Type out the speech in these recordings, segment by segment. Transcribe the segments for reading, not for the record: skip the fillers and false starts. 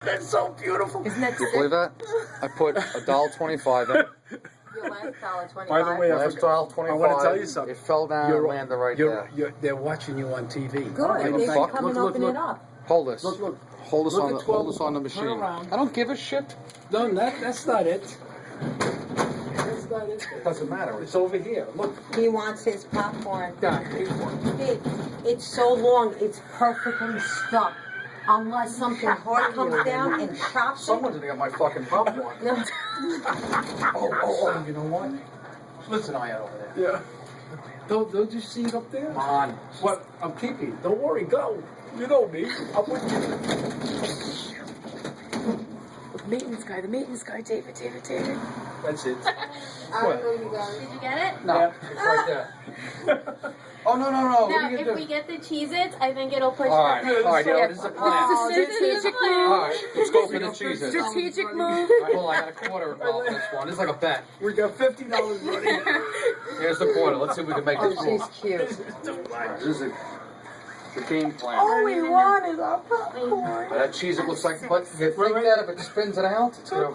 That's so beautiful. Isn't that You sick? believe that? I put $1.25 in. Your last $1.25. By the way, Last $1.25. I want to tell you something. It fell down and landed right there. They're watching you on TV. Good. Give a They're fuck. coming Look, open look. it up. Hold this. Look, look. Hold this Look on at the 12. hold this on the Turn machine. around. I don't give a shit. No, that's not it. That's not it. It doesn't matter. It's over here. Look. He wants his popcorn. Down. Take one. Big. It's so long, it's perfectly stuck. Unless something hard comes down and chops it. Someone's gonna get my fucking popcorn. No. Oh, you know what? Listen, I over there. Yeah. Don't you see it up there? Come on. What? I'm keeping. Don't worry. Go. You know me. I'll put you. Maintenance guy, David. That's it. I don't know you guys. Did you get it? No, Yeah. it's right there. Oh no. What Now, are you if gonna we do? get the Cheez-Its, I think it'll push All right, the all right. Yeah, this is a plan. This is a strategic move. All right, let's go for the cheeses. Strategic move. All right, hold on, I got a quarter involved in this one. This is like a bet. We got $50 ready. Here's the quarter. Let's see if we can make this Oh, move. she's cute. This is the game plan. All we want is our popcorn. That cheese, it looks like, but you think that if it spins it out, it's gonna...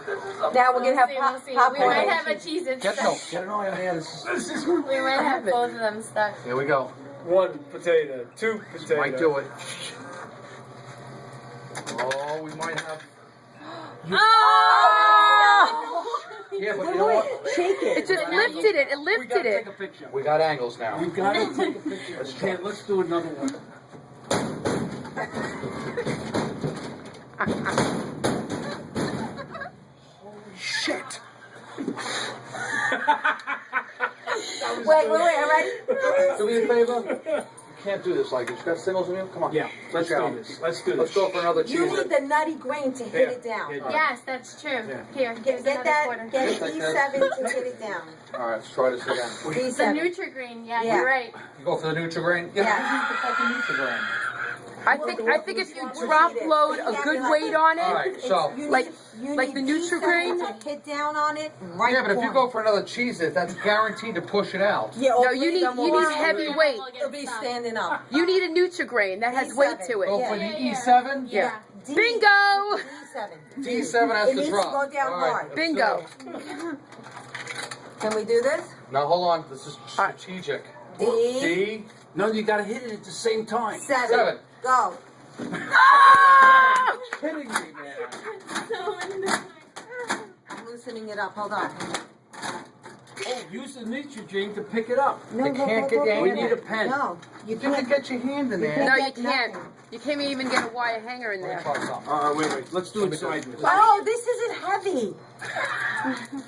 Now we're gonna have We'll see. We popcorn. might have a Cheez-It Get stuck. it in my hands. We might have both of them stuck. Here we go. 1 potato, 2 potato. Might do it. Oh, we might have... Oh! Yeah, but you know what? Shake it. It just lifted it. It We lifted gotta it. take a picture. We got angles now. We gotta take a picture. Okay, let's do another one. Shit! Wait, ready? Do me a favor. You can't do this like this. You got singles in you? Come on. Yeah, let's Check do out. this. Let's do Let's this. go for another cheese. You need the nutty grain to hit it down. Yeah. Yes, that's true. Yeah. Here, here's Get another that, quarter. get E7 to hit it down. All right, let's try this again. The E7. Nutri-Green, yeah, Yeah. you're right. You go for the Nutri-Grain? Yeah. Use the fucking Nutri-Grain. I think if you drop load a good weight on All it, right, so... like the Nutri-Grain. To hit down on it, right. Yeah, but if you corner. go for another cheese, that's guaranteed to push it out. Yeah, No, you need heavy weight. It'll be standing up. You need a Nutri-Grain that has weight to Go it. for the Yeah. E7? Yeah. D- Bingo! D7. D7 has It to needs drop. to go down All right, hard. let's Bingo. do it. Can we do this? Now, hold on. This is strategic. D. D. No, you gotta hit it at the same time. 7. Go. Oh! Kidding me, man. I'm loosening it up. Hold on. Oh, use the Nutri-Drink to pick it up. No, You can't get your We hand need a pen. No, you You can can't. get your hand in there. No, you can't. You can't even get a wire hanger in Let me there. try something. Wait. Let's do it sideways. Oh, this isn't heavy.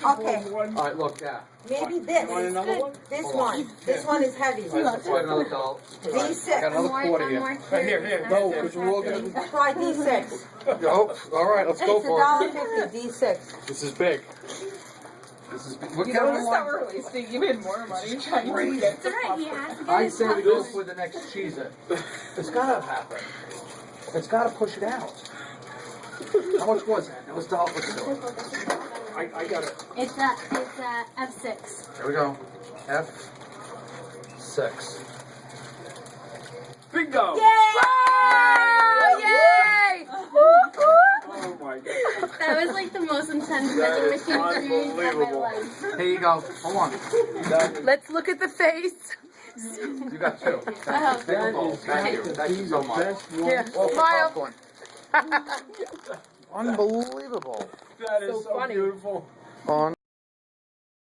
Okay, All right, look, yeah. maybe this. Want another one? This one. This one is heavy. Let's try another doll. I got D6. another quarter here. Here. No, because we're all going to... Try D6. Oh, all right, let's go It's for it. $1.50. D6. This is big. This is big. What You kind don't of want one? to start releasing even more money trying to get It's alright, he has to get I his say we popcorn. go for the next cheese. It's gotta happen. It's gotta push it out. How much was that? That was $1. Let's do it. I got it. It's a F6. There we go. F6. Bingo! Yay! Oh, yay! Oh my God. That was like the most intense That vending is machine experience of my unbelievable. life. Here you go. Hold on. Let's look at the face. You got 2. Oh. Take a bowl. Thank you. Thank you so much. Here, All for smile. popcorn. Unbelievable. That is So so funny. beautiful. On.